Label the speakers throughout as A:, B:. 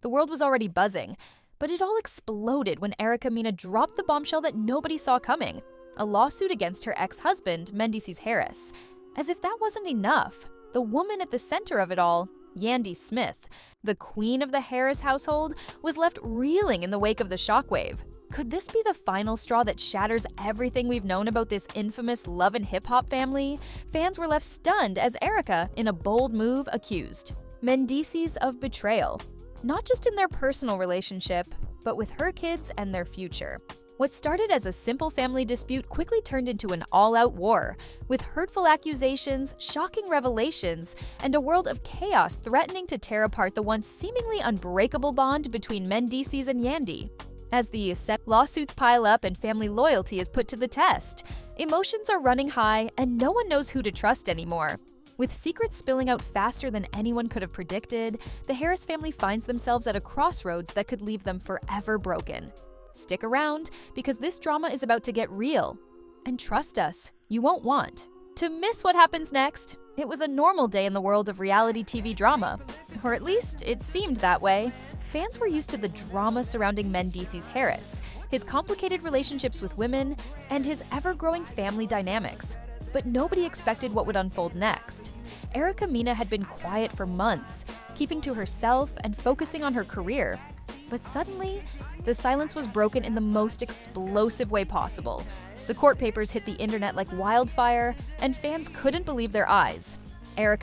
A: The world was already buzzing, but it all exploded when Mena dropped the bombshell that nobody saw coming, a lawsuit against her ex-husband, Mendeecees Harris. As if that wasn't enough, the woman at the center of it all, Yandy Smith, the queen of the Harris household, was left reeling in the wake of the shockwave. Could this be the final straw that shatters everything we've known about this infamous love and hip-hop family? Fans were left stunned as Erica, in a bold move, accused Mendeecees of betrayal, not just in their personal relationship, but with her kids and their future. What started as a simple family dispute quickly turned into an all-out war, with hurtful accusations, shocking revelations, and a world of chaos threatening to tear apart the once seemingly unbreakable bond between Mendeecees and Yandy. As the lawsuits pile up and family loyalty is put to the test, emotions are running high and no one knows who to trust anymore. With secrets spilling out faster than anyone could have predicted, the Harris family finds themselves at a crossroads that could leave them forever broken. Stick around, because this drama is about to get real. And trust us, you won't want to miss what happens next. It was a normal day in the world of reality TV drama, or at least it seemed that way. Fans were used to the drama surrounding Mendeecees Harris, his complicated relationships with women, and his ever-growing family dynamics. But nobody expected what would unfold next. Mena had been quiet for months, keeping to herself and focusing on her career. But suddenly, the silence was broken in the most explosive way possible. The court papers hit the internet like wildfire, and fans couldn't believe their eyes.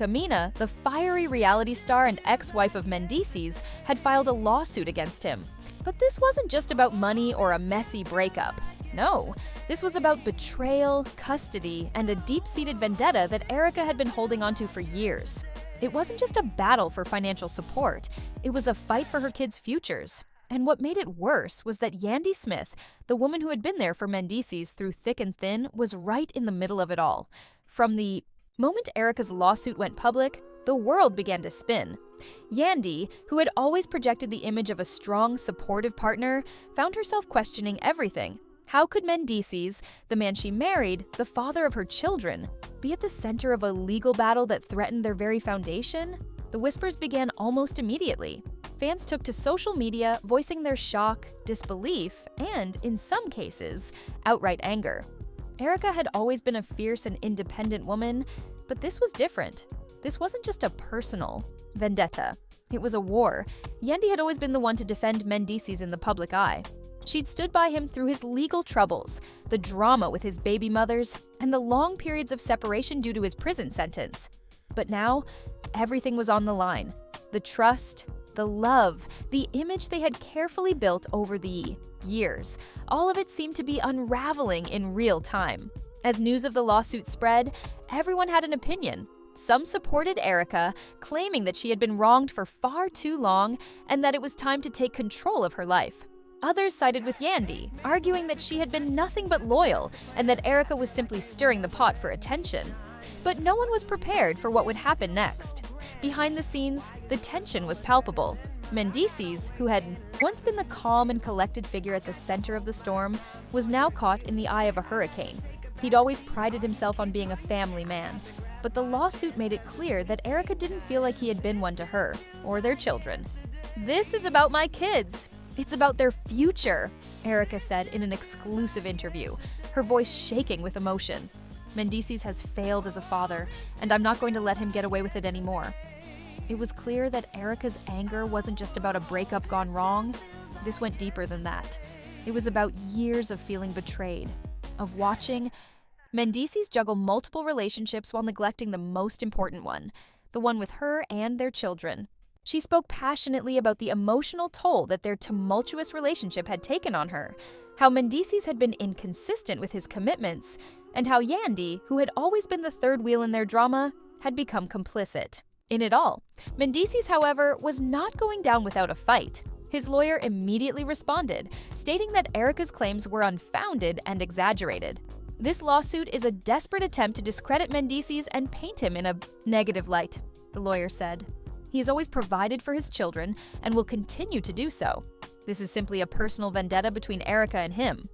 A: Mena, the fiery reality star and ex-wife of Mendeecees, had filed a lawsuit against him. But this wasn't just about money or a messy breakup. No, this was about betrayal, custody, and a deep-seated vendetta that Erica had been holding onto for years. It wasn't just a battle for financial support, it was a fight for her kids' futures. And what made it worse was that Yandy Smith, the woman who had been there for Mendeecees through thick and thin, was right in the middle of it all. From the moment Erica's lawsuit went public, the world began to spin. Yandy, who had always projected the image of a strong, supportive partner, found herself questioning everything. How could Mendeecees, the man she married, the father of her children, be at the center of a legal battle that threatened their very foundation? The whispers began almost immediately. Fans took to social media, voicing their shock, disbelief, and, in some cases, outright anger. Erica had always been a fierce and independent woman, but this was different. This wasn't just a personal vendetta. It was a war. Yandy had always been the one to defend Mendeecees in the public eye. She'd stood by him through his legal troubles, the drama with his baby mothers, and the long periods of separation due to his prison sentence. But now, everything was on the line. The trust, the love, the image they had carefully built over the years. All of it seemed to be unraveling in real time. As news of the lawsuit spread, everyone had an opinion. Some supported Erica, claiming that she had been wronged for far too long and that it was time to take control of her life. Others sided with Yandy, arguing that she had been nothing but loyal and that Erica was simply stirring the pot for attention. But no one was prepared for what would happen next. Behind the scenes, the tension was palpable. Mendeecees, who had once been the calm and collected figure at the center of the storm, was now caught in the eye of a hurricane. He'd always prided himself on being a family man, but the lawsuit made it clear that Erica didn't feel like he had been one to her or their children. "This is about my kids. It's about their future," Erica said in an exclusive interview, her voice shaking with emotion. "Mendeecees has failed as a father, and I'm not going to let him get away with it anymore." It was clear that Erica's anger wasn't just about a breakup gone wrong. This went deeper than that. It was about years of feeling betrayed, of watching Mendeecees juggle multiple relationships while neglecting the most important one, the one with her and their children. She spoke passionately about the emotional toll that their tumultuous relationship had taken on her, how Mendeecees had been inconsistent with his commitments, and how Yandy, who had always been the third wheel in their drama, had become complicit in it all. Mendeecees, however, was not going down without a fight. His lawyer immediately responded, stating that Erica's claims were unfounded and exaggerated. "This lawsuit is a desperate attempt to discredit Mendeecees and paint him in a negative light," the lawyer said. "He has always provided for his children and will continue to do so. This is simply a personal vendetta between Erica and him."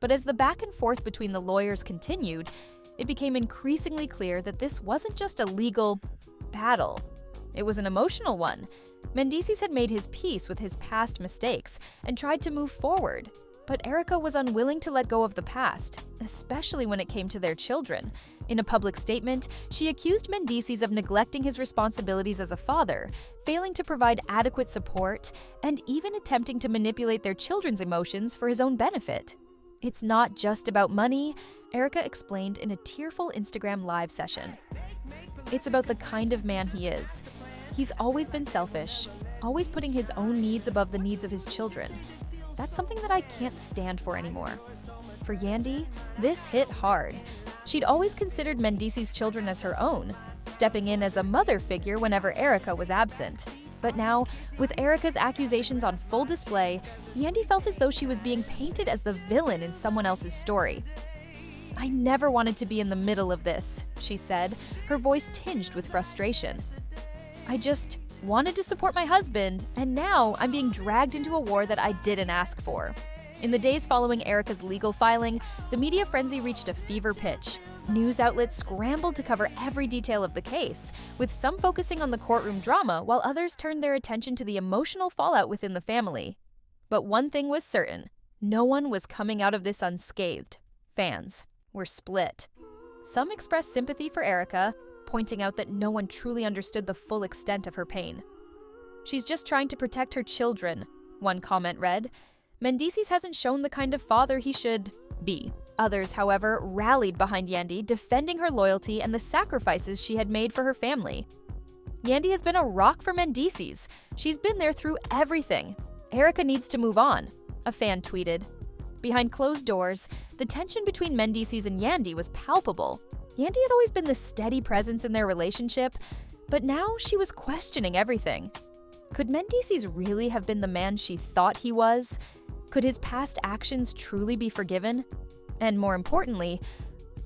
A: But as the back and forth between the lawyers continued, it became increasingly clear that this wasn't just a legal battle. It was an emotional one. Mendeecees had made his peace with his past mistakes and tried to move forward. But Erica was unwilling to let go of the past, especially when it came to their children. In a public statement, she accused Mendeecees of neglecting his responsibilities as a father, failing to provide adequate support, and even attempting to manipulate their children's emotions for his own benefit. "It's not just about money," Erica explained in a tearful Instagram live session. "It's about the kind of man he is. He's always been selfish, always putting his own needs above the needs of his children. That's something that I can't stand for anymore." For Yandy, this hit hard. She'd always considered Mendeecees' children as her own, stepping in as a mother figure whenever Erica was absent. But now, with Erica's accusations on full display, Yandy felt as though she was being painted as the villain in someone else's story. "I never wanted to be in the middle of this," she said, her voice tinged with frustration. "I just wanted to support my husband, and now I'm being dragged into a war that I didn't ask for." In the days following Erica's legal filing, the media frenzy reached a fever pitch. News outlets scrambled to cover every detail of the case, with some focusing on the courtroom drama while others turned their attention to the emotional fallout within the family. But one thing was certain: no one was coming out of this unscathed. Fans were split. Some expressed sympathy for Erica, pointing out that no one truly understood the full extent of her pain. "She's just trying to protect her children," one comment read. "Mendeecees hasn't shown the kind of father he should be." Others, however, rallied behind Yandy, defending her loyalty and the sacrifices she had made for her family. "Yandy has been a rock for Mendeecees. She's been there through everything. Erica needs to move on," a fan tweeted. Behind closed doors, the tension between Mendeecees and Yandy was palpable. Yandy had always been the steady presence in their relationship, but now she was questioning everything. Could Mendeecees really have been the man she thought he was? Could his past actions truly be forgiven? And more importantly,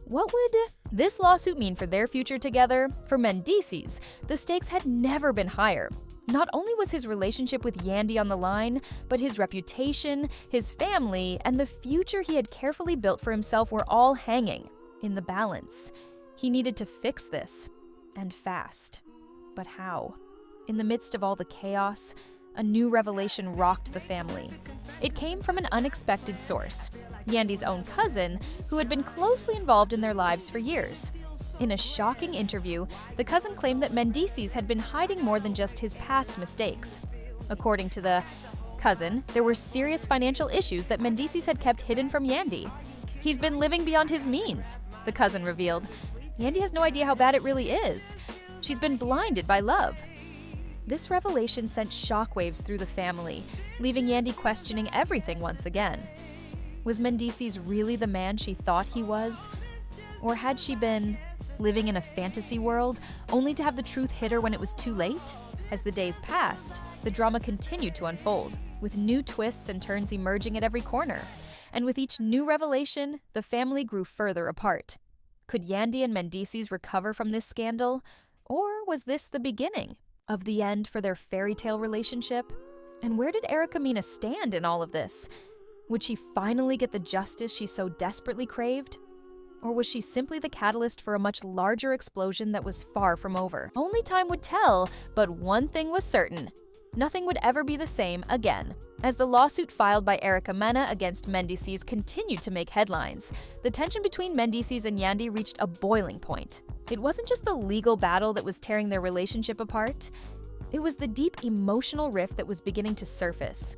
A: what would this lawsuit mean for their future together? For Mendeecees, the stakes had never been higher. Not only was his relationship with Yandy on the line, but his reputation, his family, and the future he had carefully built for himself were all hanging in the balance. He needed to fix this, and fast. But how? In the midst of all the chaos, a new revelation rocked the family. It came from an unexpected source: Yandy's own cousin, who had been closely involved in their lives for years. In a shocking interview, the cousin claimed that Mendeecees had been hiding more than just his past mistakes. According to the cousin, there were serious financial issues that Mendeecees had kept hidden from Yandy. "He's been living beyond his means," the cousin revealed. "Yandy has no idea how bad it really is. She's been blinded by love." This revelation sent shockwaves through the family, leaving Yandy questioning everything once again. Was Mendeecees really the man she thought he was? Or had she been living in a fantasy world, only to have the truth hit her when it was too late? As the days passed, the drama continued to unfold, with new twists and turns emerging at every corner. And with each new revelation, the family grew further apart. Could Yandy and Mendeecees recover from this scandal? Or was this the beginning of the end for their fairy tale relationship? And where did Mena stand in all of this? Would she finally get the justice she so desperately craved? Or was she simply the catalyst for a much larger explosion that was far from over? Only time would tell, but one thing was certain: nothing would ever be the same again. As the lawsuit filed by Mena against Mendeecees continued to make headlines, the tension between Mendeecees and Yandy reached a boiling point. It wasn't just the legal battle that was tearing their relationship apart. It was the deep emotional rift that was beginning to surface.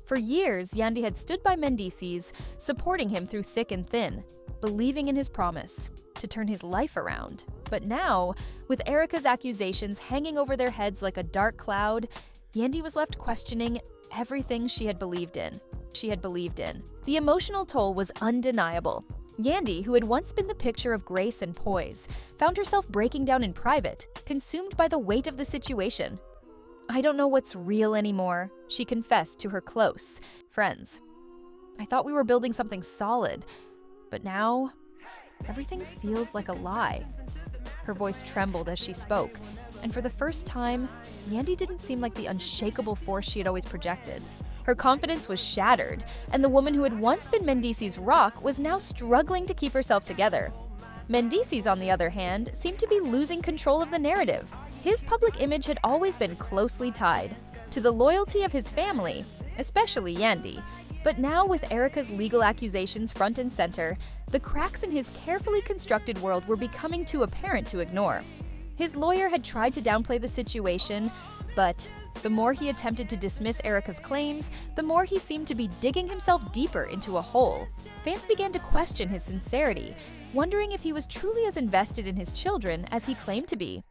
A: For years, Yandy had stood by Mendeecees, supporting him through thick and thin, believing in his promise to turn his life around. But now, with Erica's accusations hanging over their heads like a dark cloud, Yandy was left questioning everything she had believed in. The emotional toll was undeniable. Yandy, who had once been the picture of grace and poise, found herself breaking down in private, consumed by the weight of the situation. "I don't know what's real anymore," she confessed to her close friends. "I thought we were building something solid, but now everything feels like a lie." Her voice trembled as she spoke, and for the first time, Yandy didn't seem like the unshakable force she had always projected. Her confidence was shattered, and the woman who had once been Mendeecees' rock was now struggling to keep herself together. Mendeecees, on the other hand, seemed to be losing control of the narrative. His public image had always been closely tied to the loyalty of his family, especially Yandy. But now, with Erica's legal accusations front and center, the cracks in his carefully constructed world were becoming too apparent to ignore. His lawyer had tried to downplay the situation, but the more he attempted to dismiss Erica's claims, the more he seemed to be digging himself deeper into a hole. Fans began to question his sincerity, wondering if he was truly as invested in his children as he claimed to be.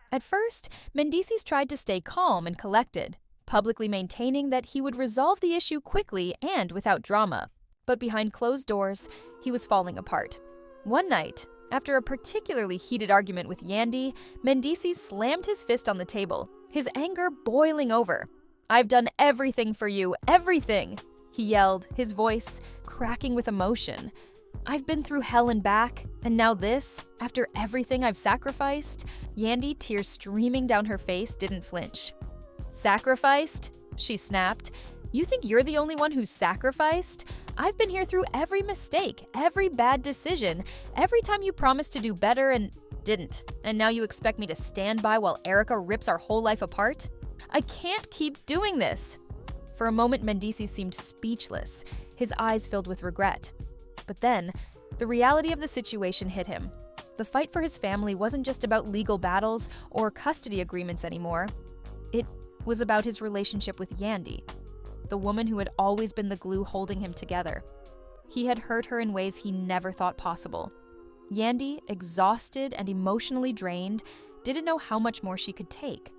A: At first, Mendeecees tried to stay calm and collected, publicly maintaining that he would resolve the issue quickly and without drama. But behind closed doors, he was falling apart. One night, after a particularly heated argument with Yandy, Mendeecees slammed his fist on the table, his anger boiling over. "I've done everything for you, everything!" he yelled, his voice cracking with emotion. "I've been through hell and back, and now this, after everything I've sacrificed?" Yandy, tears streaming down her face, didn't flinch. "Sacrificed?" she snapped. "You think you're the only one who's sacrificed? I've been here through every mistake, every bad decision, every time you promised to do better and didn't. And now you expect me to stand by while Erica rips our whole life apart? I can't keep doing this." For a moment, Mendeecees seemed speechless, his eyes filled with regret. But then, the reality of the situation hit him. The fight for his family wasn't just about legal battles or custody agreements anymore. It was about his relationship with Yandy, the woman who had always been the glue holding him together. He had hurt her in ways he never thought possible. Yandy, exhausted and emotionally drained, didn't know how much more she could take.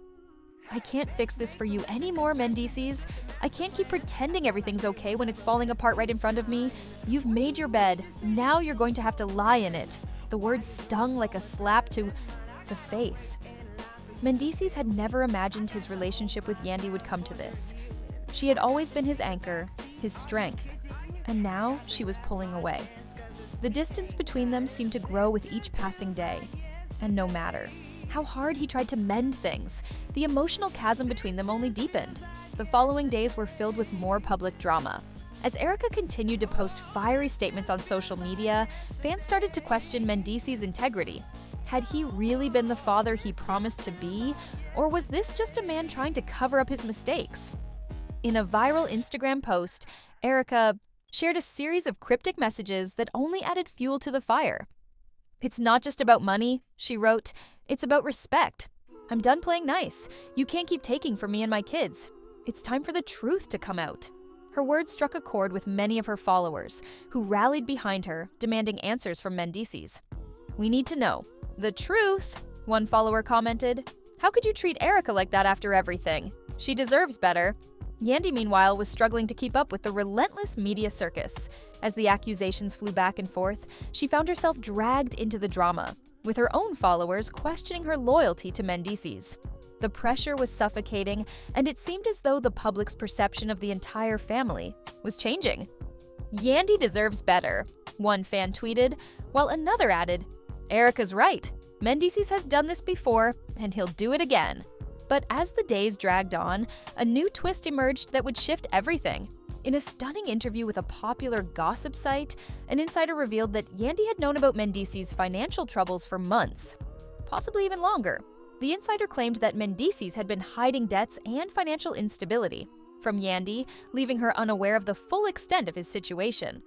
A: "I can't fix this for you anymore, Mendeecees. I can't keep pretending everything's okay when it's falling apart right in front of me. You've made your bed. Now you're going to have to lie in it." The words stung like a slap to the face. Mendeecees had never imagined his relationship with Yandy would come to this. She had always been his anchor, his strength, and now she was pulling away. The distance between them seemed to grow with each passing day, and no matter how hard he tried to mend things, the emotional chasm between them only deepened. The following days were filled with more public drama. As Erica continued to post fiery statements on social media, fans started to question Mendeecees' integrity. Had he really been the father he promised to be, or was this just a man trying to cover up his mistakes? In a viral Instagram post, Erica shared a series of cryptic messages that only added fuel to the fire. "It's not just about money," she wrote. "It's about respect. I'm done playing nice. You can't keep taking from me and my kids. It's time for the truth to come out." Her words struck a chord with many of her followers, who rallied behind her, demanding answers from Mendeecees. "We need to know the truth," one follower commented. "How could you treat Erica like that after everything? She deserves better." Yandy, meanwhile, was struggling to keep up with the relentless media circus. As the accusations flew back and forth, she found herself dragged into the drama, with her own followers questioning her loyalty to Mendeecees. The pressure was suffocating, and it seemed as though the public's perception of the entire family was changing. "Yandy deserves better," one fan tweeted, while another added, "Erica's right. Mendeecees has done this before, and he'll do it again." But as the days dragged on, a new twist emerged that would shift everything. In a stunning interview with a popular gossip site, an insider revealed that Yandy had known about Mendeecees' financial troubles for months, possibly even longer. The insider claimed that Mendeecees had been hiding debts and financial instability from Yandy, leaving her unaware of the full extent of his situation.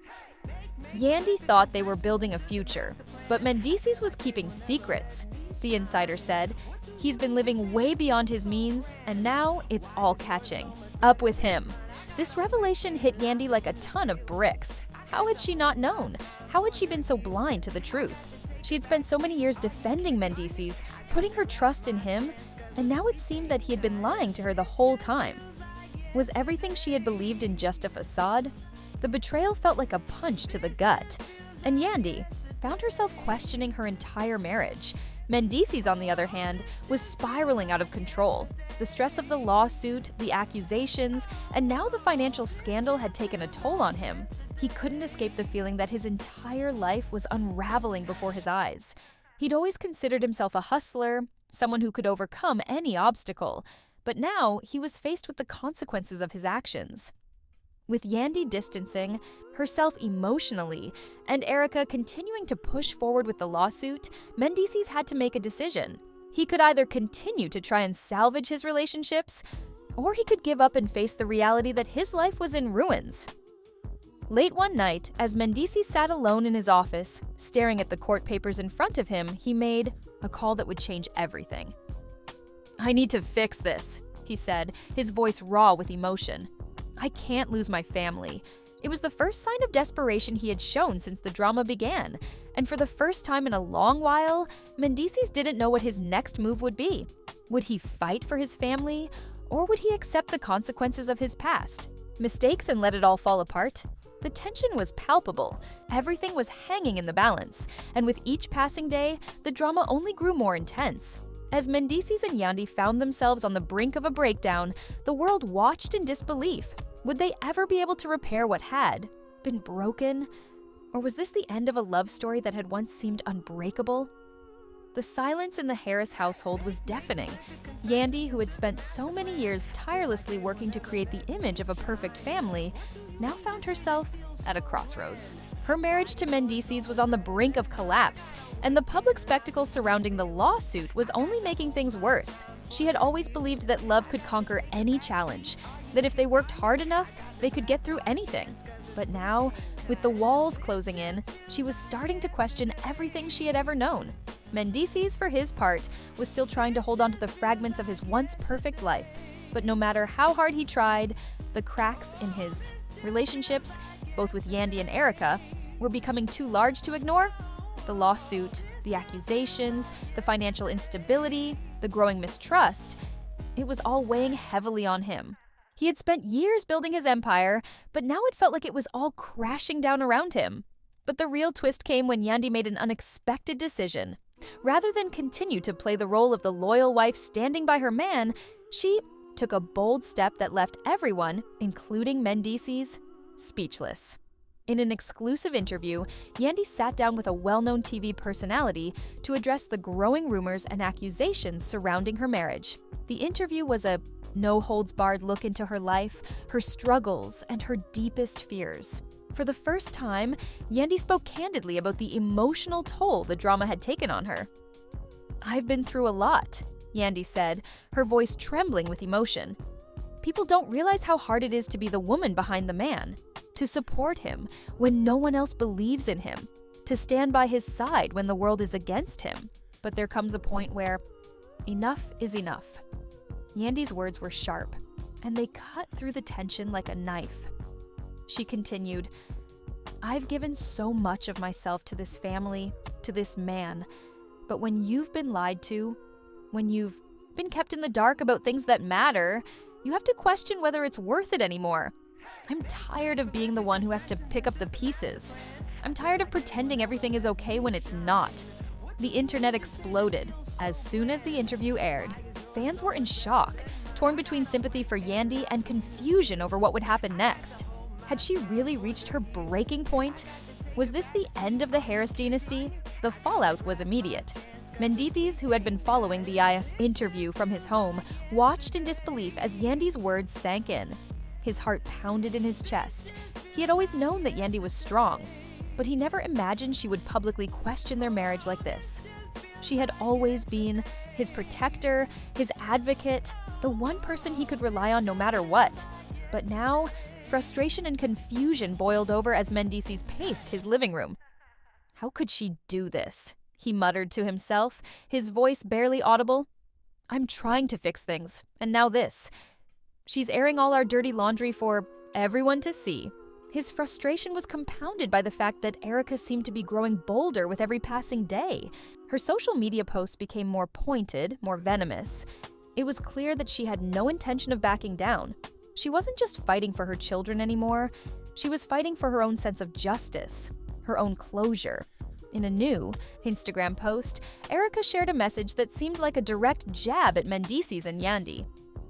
A: Yandy thought they were building a future, but Mendeecees was keeping secrets, the insider said. "He's been living way beyond his means, and now it's all catching up with him." This revelation hit Yandy like a ton of bricks. How had she not known? How had she been so blind to the truth? She had spent so many years defending Mendeecees, putting her trust in him, and now it seemed that he had been lying to her the whole time. Was everything she had believed in just a facade? The betrayal felt like a punch to the gut, and Yandy found herself questioning her entire marriage. Mendeecees, on the other hand, was spiraling out of control. The stress of the lawsuit, the accusations, and now the financial scandal had taken a toll on him. He couldn't escape the feeling that his entire life was unraveling before his eyes. He'd always considered himself a hustler, someone who could overcome any obstacle, but now he was faced with the consequences of his actions. With Yandy distancing herself emotionally and Erica continuing to push forward with the lawsuit, Mendeecees had to make a decision. He could either continue to try and salvage his relationships, or he could give up and face the reality that his life was in ruins. Late one night, as Mendeecees sat alone in his office, staring at the court papers in front of him, he made a call that would change everything. "I need to fix this," he said, his voice raw with emotion. "I can't lose my family." It was the first sign of desperation he had shown since the drama began, and for the first time in a long while, Mendeecees didn't know what his next move would be. Would he fight for his family, or would he accept the consequences of his past? Mistakes and let it all fall apart? The tension was palpable. Everything was hanging in the balance, and with each passing day, the drama only grew more intense. As Mendeecees and Yandy found themselves on the brink of a breakdown, the world watched in disbelief. Would they ever be able to repair what had been broken? Or was this the end of a love story that had once seemed unbreakable? The silence in the Harris household was deafening. Yandy, who had spent so many years tirelessly working to create the image of a perfect family, now found herself at a crossroads. Her marriage to Mendeecees was on the brink of collapse, and the public spectacle surrounding the lawsuit was only making things worse. She had always believed that love could conquer any challenge, that if they worked hard enough, they could get through anything. But now, with the walls closing in, she was starting to question everything she had ever known. Mendeecees, for his part, was still trying to hold on to the fragments of his once perfect life. But no matter how hard he tried, the cracks in his relationships, both with Yandy and Erica, were becoming too large to ignore. The lawsuit, the accusations, the financial instability, the growing mistrust, it was all weighing heavily on him. He had spent years building his empire, but now it felt like it was all crashing down around him. But the real twist came when Yandy made an unexpected decision. Rather than continue to play the role of the loyal wife standing by her man, she took a bold step that left everyone, including Mendeecees, speechless. In an exclusive interview, Yandy sat down with a well-known TV personality to address the growing rumors and accusations surrounding her marriage. The interview was a no-holds-barred look into her life, her struggles, and her deepest fears. For the first time, Yandy spoke candidly about the emotional toll the drama had taken on her. "I've been through a lot," Yandy said, her voice trembling with emotion. "People don't realize how hard it is to be the woman behind the man, to support him when no one else believes in him, to stand by his side when the world is against him. But there comes a point where enough is enough." Yandy's words were sharp, and they cut through the tension like a knife. She continued, "I've given so much of myself to this family, to this man, but when you've been lied to, when you've been kept in the dark about things that matter, you have to question whether it's worth it anymore. I'm tired of being the one who has to pick up the pieces. I'm tired of pretending everything is okay when it's not." The internet exploded as soon as the interview aired. Fans were in shock, torn between sympathy for Yandy and confusion over what would happen next. Had she really reached her breaking point? Was this the end of the Harris dynasty? The fallout was immediate. Mendeecees, who had been following the IS interview from his home, watched in disbelief as Yandy's words sank in. His heart pounded in his chest. He had always known that Yandy was strong, but he never imagined she would publicly question their marriage like this. She had always been his protector, his advocate, the one person he could rely on no matter what. But now, frustration and confusion boiled over as Mendeecees paced his living room. "How could she do this?" he muttered to himself, his voice barely audible. "I'm trying to fix things, and now this. She's airing all our dirty laundry for everyone to see." His frustration was compounded by the fact that Erica seemed to be growing bolder with every passing day. Her social media posts became more pointed, more venomous. It was clear that she had no intention of backing down. She wasn't just fighting for her children anymore. She was fighting for her own sense of justice, her own closure. In a new Instagram post, Erica shared a message that seemed like a direct jab at Mendeecees and Yandy.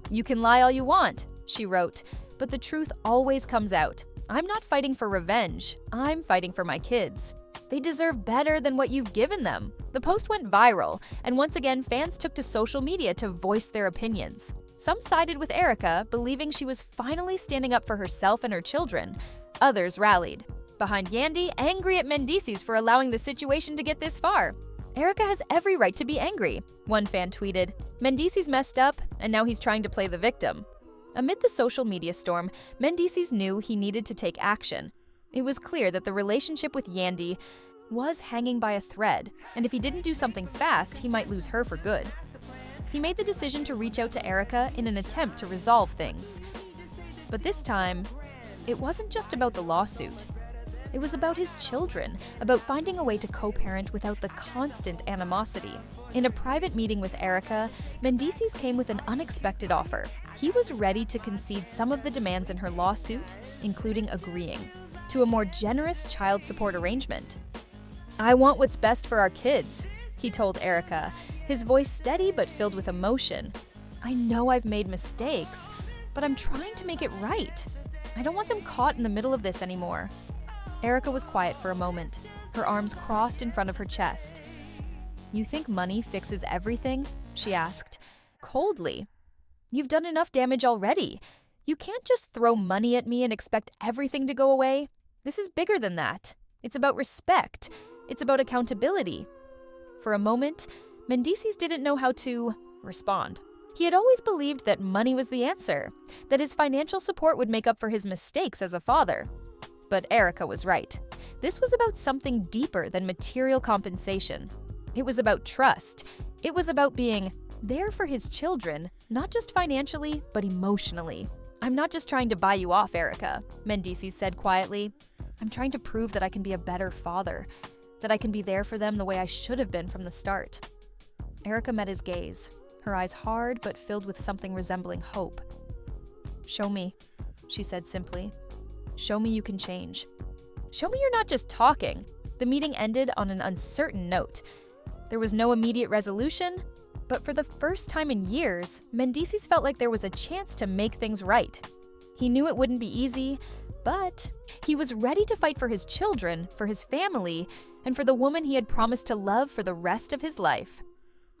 A: "You can lie all you want," she wrote, "but the truth always comes out. I'm not fighting for revenge. I'm fighting for my kids. They deserve better than what you've given them." The post went viral, and once again, fans took to social media to voice their opinions. Some sided with Erica, believing she was finally standing up for herself and her children. Others rallied behind Yandy, angry at Mendeecees for allowing the situation to get this far. Erica has every right to be angry, one fan tweeted. Mendeecees messed up, and now he's trying to play the victim. Amid the social media storm, Mendeecees knew he needed to take action. It was clear that the relationship with Yandy was hanging by a thread, and if he didn't do something fast, he might lose her for good. He made the decision to reach out to Erica in an attempt to resolve things. But this time, it wasn't just about the lawsuit. It was about his children, about finding a way to co-parent without the constant animosity. In a private meeting with Erica, Mendeecees came with an unexpected offer. He was ready to concede some of the demands in her lawsuit, including agreeing to a more generous child support arrangement. "I want what's best for our kids," he told Erica, his voice steady but filled with emotion. "I know I've made mistakes, but I'm trying to make it right. I don't want them caught in the middle of this anymore." Erica was quiet for a moment, her arms crossed in front of her chest. "You think money fixes everything?" she asked, coldly. "You've done enough damage already. You can't just throw money at me and expect everything to go away. This is bigger than that. It's about respect. It's about accountability." For a moment, Mendeecees didn't know how to respond. He had always believed that money was the answer, that his financial support would make up for his mistakes as a father. But Erica was right. This was about something deeper than material compensation. It was about trust. It was about being there for his children, not just financially, but emotionally. "I'm not just trying to buy you off, Erica," Mendeecees said quietly. "I'm trying to prove that I can be a better father, that I can be there for them the way I should have been from the start." Erica met his gaze, her eyes hard but filled with something resembling hope. "Show me," she said simply. "Show me you can change. Show me you're not just talking." The meeting ended on an uncertain note. There was no immediate resolution, but for the first time in years, Mendeecees felt like there was a chance to make things right. He knew it wouldn't be easy, but he was ready to fight for his children, for his family, and for the woman he had promised to love for the rest of his life.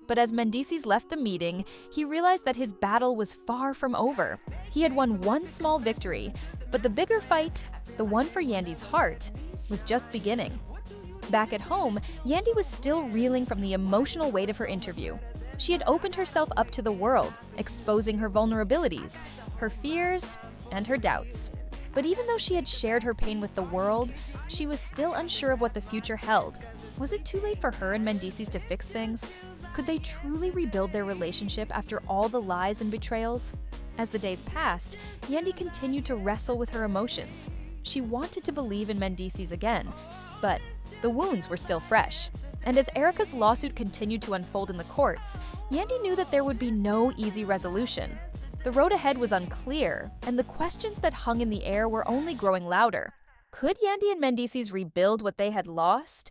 A: But as Mendeecees left the meeting, he realized that his battle was far from over. He had won one small victory, but the bigger fight, the one for Yandy's heart, was just beginning. Back at home, Yandy was still reeling from the emotional weight of her interview. She had opened herself up to the world, exposing her vulnerabilities, her fears, and her doubts. But even though she had shared her pain with the world, she was still unsure of what the future held. Was it too late for her and Mendeecees to fix things? Could they truly rebuild their relationship after all the lies and betrayals? As the days passed, Yandy continued to wrestle with her emotions. She wanted to believe in Mendeecees again, but the wounds were still fresh. And as Erica's lawsuit continued to unfold in the courts, Yandy knew that there would be no easy resolution. The road ahead was unclear, and the questions that hung in the air were only growing louder. Could Yandy and Mendeecees rebuild what they had lost?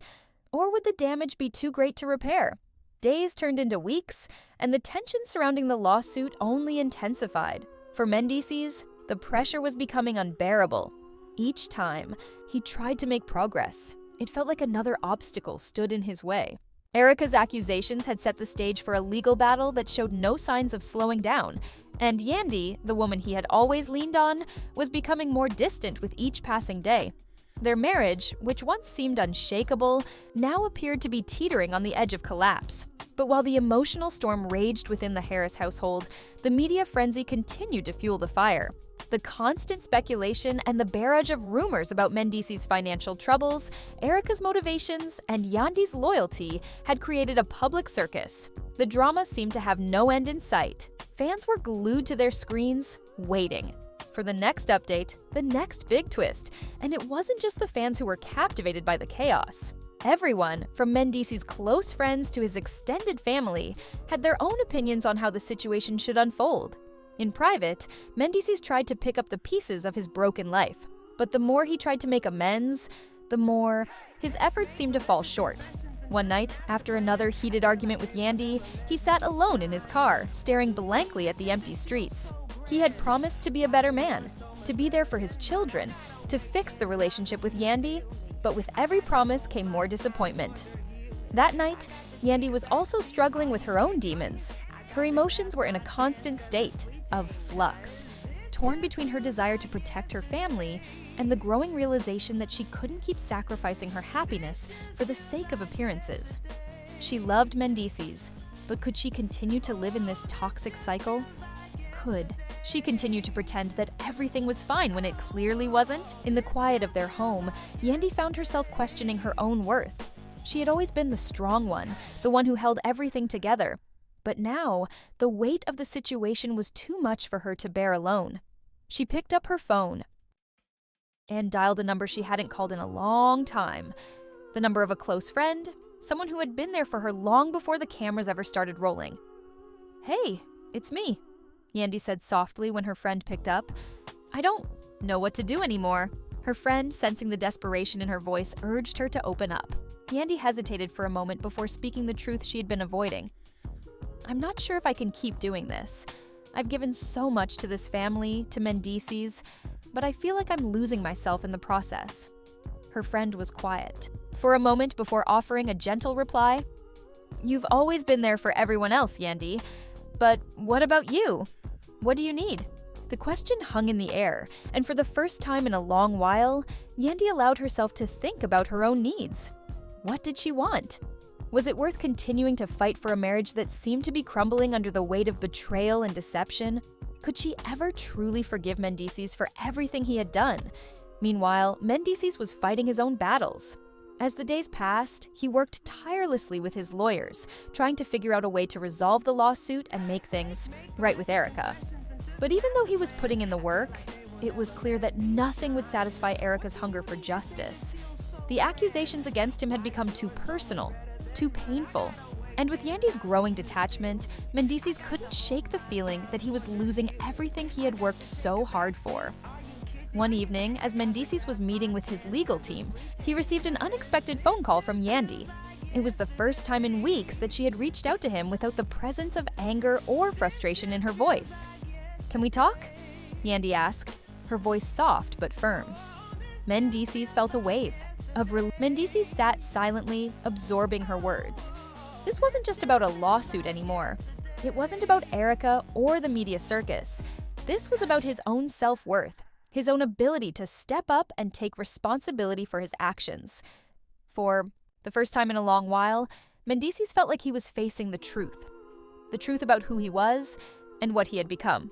A: Or would the damage be too great to repair? Days turned into weeks, and the tension surrounding the lawsuit only intensified. For Mendeecees, the pressure was becoming unbearable. Each time, he tried to make progress. It felt like another obstacle stood in his way. Erica's accusations had set the stage for a legal battle that showed no signs of slowing down, and Yandy, the woman he had always leaned on, was becoming more distant with each passing day. Their marriage, which once seemed unshakable, now appeared to be teetering on the edge of collapse. But while the emotional storm raged within the Harris household, the media frenzy continued to fuel the fire. The constant speculation and the barrage of rumors about Mendeecees' financial troubles, Erica's motivations, and Yandy's loyalty had created a public circus. The drama seemed to have no end in sight. Fans were glued to their screens, waiting for the next update, the next big twist, and it wasn't just the fans who were captivated by the chaos. Everyone, from Mendeecees' close friends to his extended family, had their own opinions on how the situation should unfold. In private, Mendeecees tried to pick up the pieces of his broken life, but the more he tried to make amends, the more his efforts seemed to fall short. One night, after another heated argument with Yandy, he sat alone in his car, staring blankly at the empty streets. He had promised to be a better man, to be there for his children, to fix the relationship with Yandy, but with every promise came more disappointment. That night, Yandy was also struggling with her own demons. Her emotions were in a constant state of flux, torn between her desire to protect her family and the growing realization that she couldn't keep sacrificing her happiness for the sake of appearances. She loved Mendeecees, but could she continue to live in this toxic cycle? Could. She continued to pretend that everything was fine when it clearly wasn't. In the quiet of their home, Yandy found herself questioning her own worth. She had always been the strong one, the one who held everything together. But now, the weight of the situation was too much for her to bear alone. She picked up her phone and dialed a number she hadn't called in a long time. The number of a close friend, someone who had been there for her long before the cameras ever started rolling. "Hey, it's me," Yandy said softly when her friend picked up. "I don't know what to do anymore." Her friend, sensing the desperation in her voice, urged her to open up. Yandy hesitated for a moment before speaking the truth she had been avoiding. "I'm not sure if I can keep doing this. I've given so much to this family, to Mendeecees, but I feel like I'm losing myself in the process." Her friend was quiet for a moment before offering a gentle reply. "You've always been there for everyone else, Yandy, but what about you? What do you need?" The question hung in the air, and for the first time in a long while, Yandy allowed herself to think about her own needs. What did she want? Was it worth continuing to fight for a marriage that seemed to be crumbling under the weight of betrayal and deception? Could she ever truly forgive Mendeecees for everything he had done? Meanwhile, Mendeecees was fighting his own battles. As the days passed, he worked tirelessly with his lawyers, trying to figure out a way to resolve the lawsuit and make things right with Erica. But even though he was putting in the work, it was clear that nothing would satisfy Erica's hunger for justice. The accusations against him had become too personal, too painful. And with Yandy's growing detachment, Mendeecees couldn't shake the feeling that he was losing everything he had worked so hard for. One evening, as Mendeecees was meeting with his legal team, he received an unexpected phone call from Yandy. It was the first time in weeks that she had reached out to him without the presence of anger or frustration in her voice. "Can we talk?" Yandy asked, her voice soft but firm. Mendeecees felt a wave of relief. Mendeecees sat silently, absorbing her words. This wasn't just about a lawsuit anymore. It wasn't about Erica or the media circus. This was about his own self-worth, his own ability to step up and take responsibility for his actions. For the first time in a long while, Mendeecees felt like he was facing the truth about who he was and what he had become.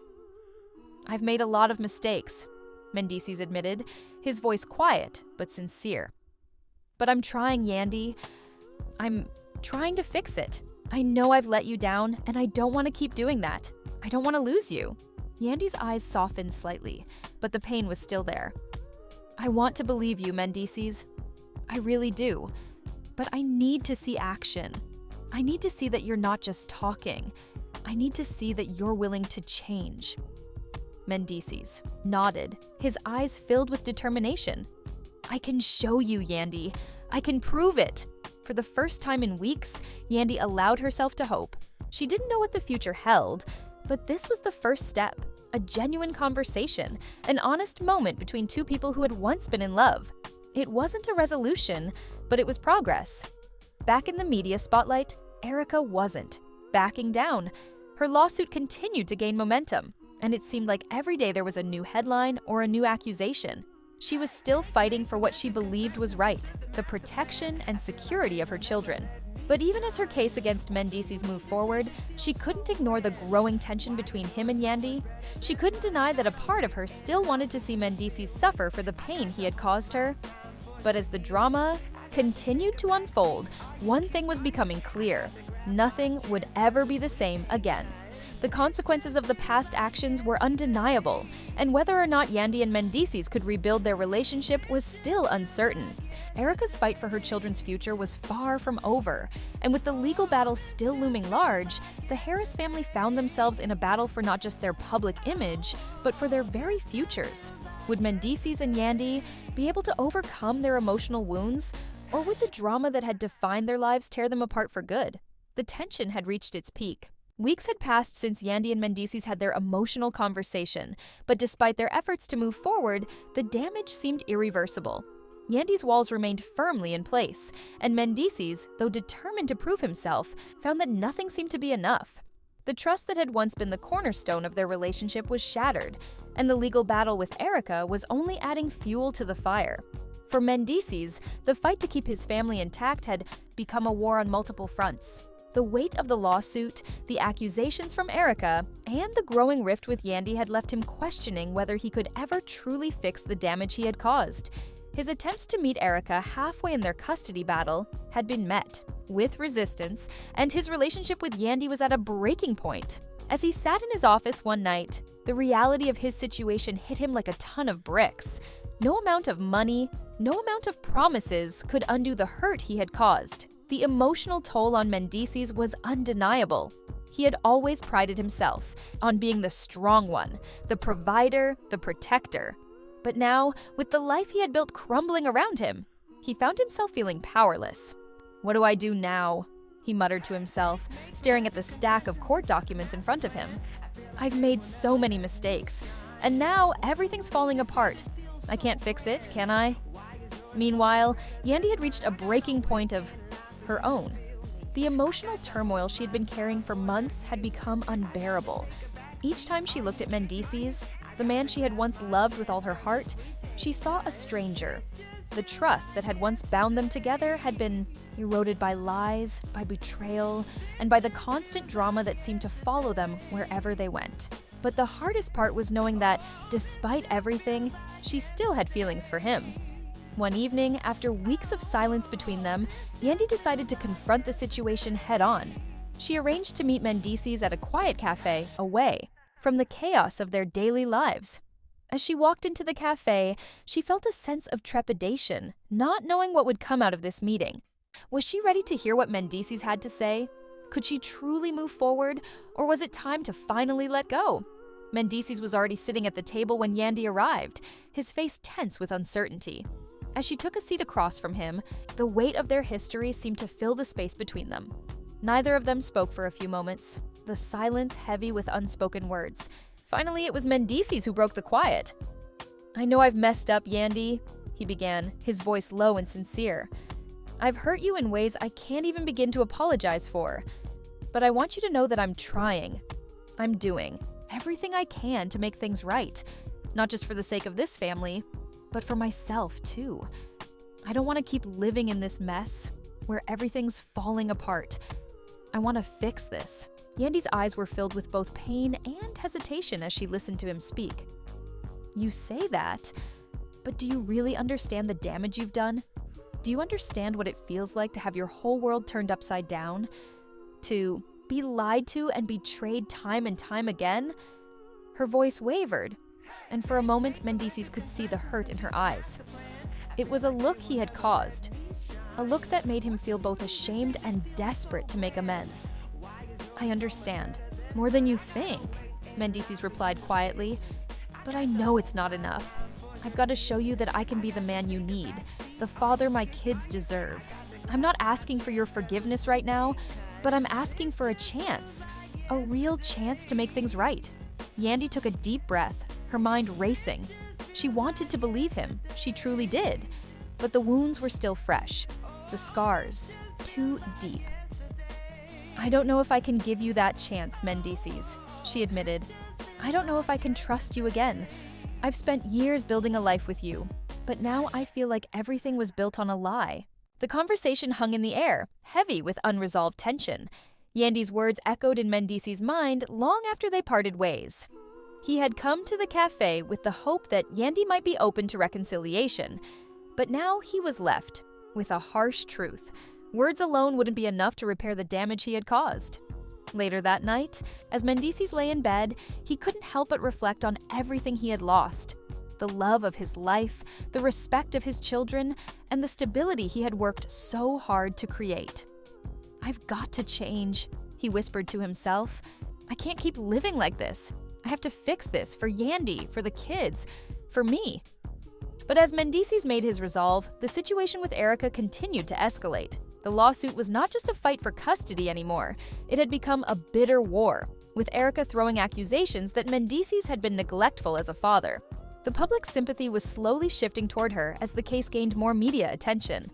A: "I've made a lot of mistakes," Mendeecees admitted, his voice quiet but sincere. "But I'm trying, Yandy. I'm trying to fix it. I know I've let you down, and I don't want to keep doing that. I don't want to lose you." Yandy's eyes softened slightly, but the pain was still there. "I want to believe you, Mendeecees. I really do. But I need to see action. I need to see that you're not just talking. I need to see that you're willing to change." Mendeecees nodded, his eyes filled with determination. "I can show you, Yandy. I can prove it." For the first time in weeks, Yandy allowed herself to hope. She didn't know what the future held, but this was the first step, a genuine conversation, an honest moment between two people who had once been in love. It wasn't a resolution, but it was progress. Back in the media spotlight, Erica wasn't backing down. Her lawsuit continued to gain momentum, and it seemed like every day there was a new headline or a new accusation. She was still fighting for what she believed was right, the protection and security of her children. But even as her case against Mendeecees moved forward, she couldn't ignore the growing tension between him and Yandy. She couldn't deny that a part of her still wanted to see Mendeecees suffer for the pain he had caused her. But as the drama continued to unfold, one thing was becoming clear: nothing would ever be the same again. The consequences of the past actions were undeniable, and whether or not Yandy and Mendeecees could rebuild their relationship was still uncertain. Erica's fight for her children's future was far from over, and with the legal battle still looming large, the Harris family found themselves in a battle for not just their public image, but for their very futures. Would Mendeecees and Yandy be able to overcome their emotional wounds, or would the drama that had defined their lives tear them apart for good? The tension had reached its peak. Weeks had passed since Yandy and Mendeecees had their emotional conversation, but despite their efforts to move forward, the damage seemed irreversible. Yandy's walls remained firmly in place, and Mendeecees, though determined to prove himself, found that nothing seemed to be enough. The trust that had once been the cornerstone of their relationship was shattered, and the legal battle with Erica was only adding fuel to the fire. For Mendeecees, the fight to keep his family intact had become a war on multiple fronts. The weight of the lawsuit, the accusations from Erica, and the growing rift with Yandy had left him questioning whether he could ever truly fix the damage he had caused. His attempts to meet Erica halfway in their custody battle had been met with resistance, and his relationship with Yandy was at a breaking point. As he sat in his office one night, the reality of his situation hit him like a ton of bricks. No amount of money, no amount of promises could undo the hurt he had caused. The emotional toll on Mendeecees was undeniable. He had always prided himself on being the strong one, the provider, the protector. But now, with the life he had built crumbling around him, he found himself feeling powerless. "What do I do now?" he muttered to himself, staring at the stack of court documents in front of him. "I've made so many mistakes, and now everything's falling apart. I can't fix it, can I?" Meanwhile, Yandy had reached a breaking point of her own. The emotional turmoil she had been carrying for months had become unbearable. Each time she looked at Mendeecees, the man she had once loved with all her heart, she saw a stranger. The trust that had once bound them together had been eroded by lies, by betrayal, and by the constant drama that seemed to follow them wherever they went. But the hardest part was knowing that, despite everything, she still had feelings for him. One evening, after weeks of silence between them, Yandy decided to confront the situation head-on. She arranged to meet Mendeecees at a quiet cafe away from the chaos of their daily lives. As she walked into the cafe, she felt a sense of trepidation, not knowing what would come out of this meeting. Was she ready to hear what Mendeecees had to say? Could she truly move forward, or was it time to finally let go? Mendeecees was already sitting at the table when Yandy arrived, his face tense with uncertainty. As she took a seat across from him, the weight of their history seemed to fill the space between them. Neither of them spoke for a few moments, the silence heavy with unspoken words. Finally, it was Mendeecees who broke the quiet. "I know I've messed up, Yandy," he began, his voice low and sincere. "I've hurt you in ways I can't even begin to apologize for. But I want you to know that I'm trying. I'm doing everything I can to make things right, not just for the sake of this family, but for myself, too. I don't want to keep living in this mess where everything's falling apart. I want to fix this." Yandy's eyes were filled with both pain and hesitation as she listened to him speak. "You say that, but do you really understand the damage you've done? Do you understand what it feels like to have your whole world turned upside down? To be lied to and betrayed time and time again?" Her voice wavered, and for a moment Mendeecees could see the hurt in her eyes. It was a look he had caused, a look that made him feel both ashamed and desperate to make amends. "I understand, more than you think," Mendeecees replied quietly, "but I know it's not enough. I've got to show you that I can be the man you need, the father my kids deserve. I'm not asking for your forgiveness right now, but I'm asking for a chance, a real chance to make things right." Yandy took a deep breath, her mind racing. She wanted to believe him, she truly did, but the wounds were still fresh, the scars too deep. "I don't know if I can give you that chance, Mendeecees," she admitted. "I don't know if I can trust you again. I've spent years building a life with you, but now I feel like everything was built on a lie." The conversation hung in the air, heavy with unresolved tension. Yandy's words echoed in Mendeecees' mind long after they parted ways. He had come to the cafe with the hope that Yandy might be open to reconciliation, but now he was left with a harsh truth. Words alone wouldn't be enough to repair the damage he had caused. Later that night, as Mendeecees lay in bed, he couldn't help but reflect on everything he had lost. The love of his life, the respect of his children, and the stability he had worked so hard to create. "I've got to change," he whispered to himself. "I can't keep living like this. I have to fix this for Yandy, for the kids, for me." But as Mendeecees made his resolve, the situation with Erica continued to escalate. The lawsuit was not just a fight for custody anymore. It had become a bitter war, with Erica throwing accusations that Mendeecees had been neglectful as a father. The public's sympathy was slowly shifting toward her as the case gained more media attention.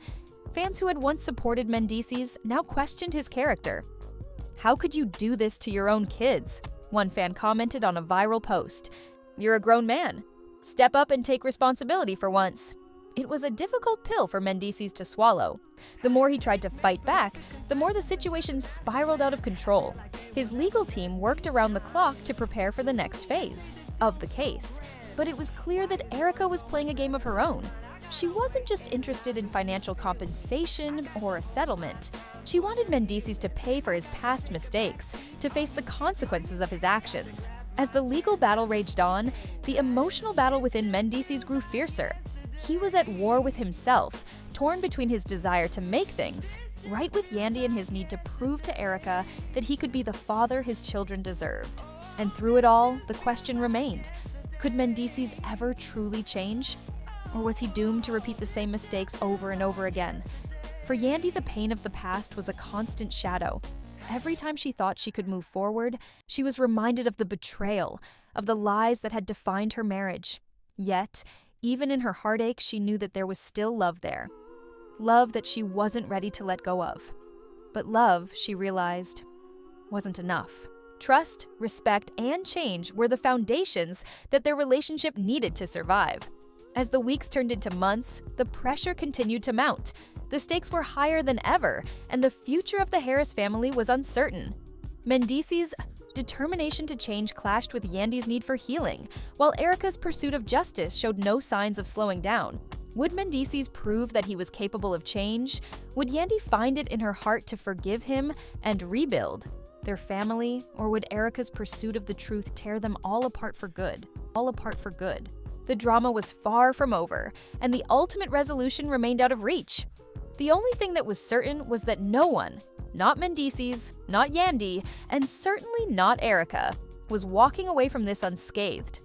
A: Fans who had once supported Mendeecees now questioned his character. "How could you do this to your own kids?" one fan commented on a viral post. "You're a grown man. Step up and take responsibility for once." It was a difficult pill for Mendeecees to swallow. The more he tried to fight back, the more the situation spiraled out of control. His legal team worked around the clock to prepare for the next phase of the case, but it was clear that Erica was playing a game of her own. She wasn't just interested in financial compensation or a settlement. She wanted Mendeecees to pay for his past mistakes, to face the consequences of his actions. As the legal battle raged on, the emotional battle within Mendeecees grew fiercer. He was at war with himself, torn between his desire to make things right with Yandy and his need to prove to Erica that he could be the father his children deserved. And through it all, the question remained: could Mendeecees ever truly change? Or was he doomed to repeat the same mistakes over and over again? For Yandy, the pain of the past was a constant shadow. Every time she thought she could move forward, she was reminded of the betrayal, of the lies that had defined her marriage. Yet, even in her heartache, she knew that there was still love there. Love that she wasn't ready to let go of. But love, she realized, wasn't enough. Trust, respect, and change were the foundations that their relationship needed to survive. As the weeks turned into months, the pressure continued to mount. The stakes were higher than ever, and the future of the Harris family was uncertain. Mendeecees' determination to change clashed with Yandy's need for healing, while Erica's pursuit of justice showed no signs of slowing down. Would Mendeecees prove that he was capable of change? Would Yandy find it in her heart to forgive him and rebuild their family, or would Erica's pursuit of the truth tear them all apart for good? All apart for good. The drama was far from over, and the ultimate resolution remained out of reach. The only thing that was certain was that no one, not Mendeecees, not Yandy, and certainly not Erica, was walking away from this unscathed.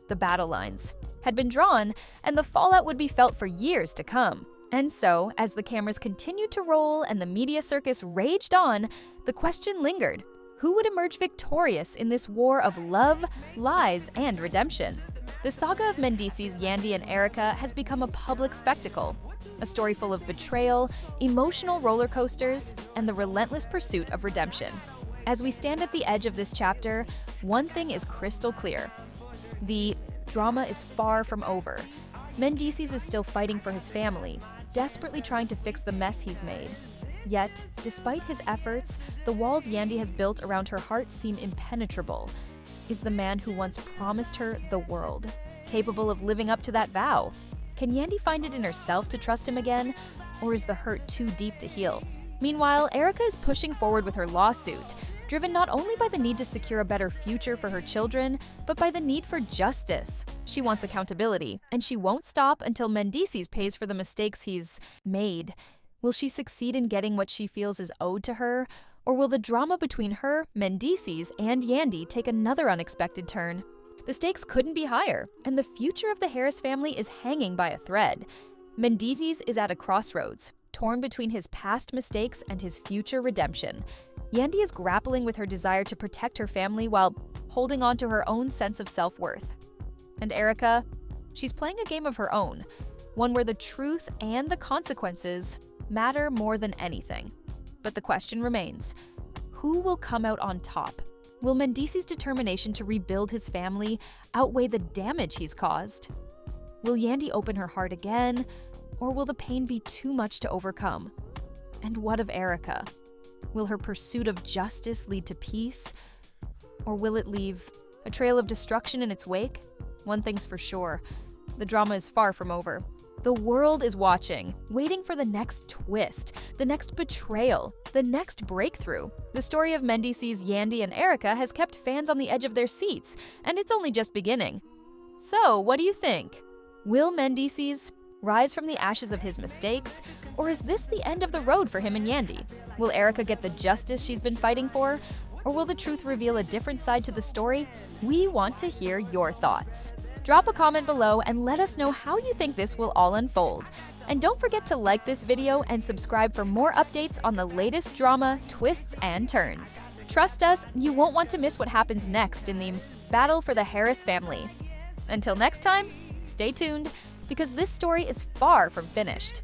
A: The battle lines had been drawn, and the fallout would be felt for years to come. And so, as the cameras continued to roll and the media circus raged on, the question lingered: who would emerge victorious in this war of love, lies, and redemption? The saga of Mendeecees, Yandy, and Erica has become a public spectacle, a story full of betrayal, emotional roller coasters, and the relentless pursuit of redemption. As we stand at the edge of this chapter, one thing is crystal clear: the drama is far from over. Mendeecees is still fighting for his family, desperately trying to fix the mess he's made. Yet, despite his efforts, the walls Yandy has built around her heart seem impenetrable. Is the man who once promised her the world capable of living up to that vow? Can Yandy find it in herself to trust him again, or is the hurt too deep to heal? Meanwhile, Erica is pushing forward with her lawsuit, driven not only by the need to secure a better future for her children, but by the need for justice. She wants accountability, and she won't stop until Mendeecees pays for the mistakes he's made. Will she succeed in getting what she feels is owed to her, or will the drama between her, Mendeecees, and Yandy take another unexpected turn? The stakes couldn't be higher, and the future of the Harris family is hanging by a thread. Mendeecees is at a crossroads, torn between his past mistakes and his future redemption. Yandy is grappling with her desire to protect her family while holding on to her own sense of self-worth. And Erica, she's playing a game of her own, one where the truth and the consequences matter more than anything. But the question remains: who will come out on top? Will Mendeecees' determination to rebuild his family outweigh the damage he's caused? Will Yandy open her heart again, or will the pain be too much to overcome? And what of Erica? Will her pursuit of justice lead to peace, or will it leave a trail of destruction in its wake? One thing's for sure: the drama is far from over. The world is watching, waiting for the next twist, the next betrayal, the next breakthrough. The story of Mendeecees, Yandy, and Erica has kept fans on the edge of their seats, and it's only just beginning. So, what do you think? Will Mendeecees rise from the ashes of his mistakes, or is this the end of the road for him and Yandy? Will Erica get the justice she's been fighting for, or will the truth reveal a different side to the story? We want to hear your thoughts. Drop a comment below and let us know how you think this will all unfold. And don't forget to like this video and subscribe for more updates on the latest drama, twists, and turns. Trust us, you won't want to miss what happens next in the battle for the Harris family. Until next time, stay tuned, because this story is far from finished.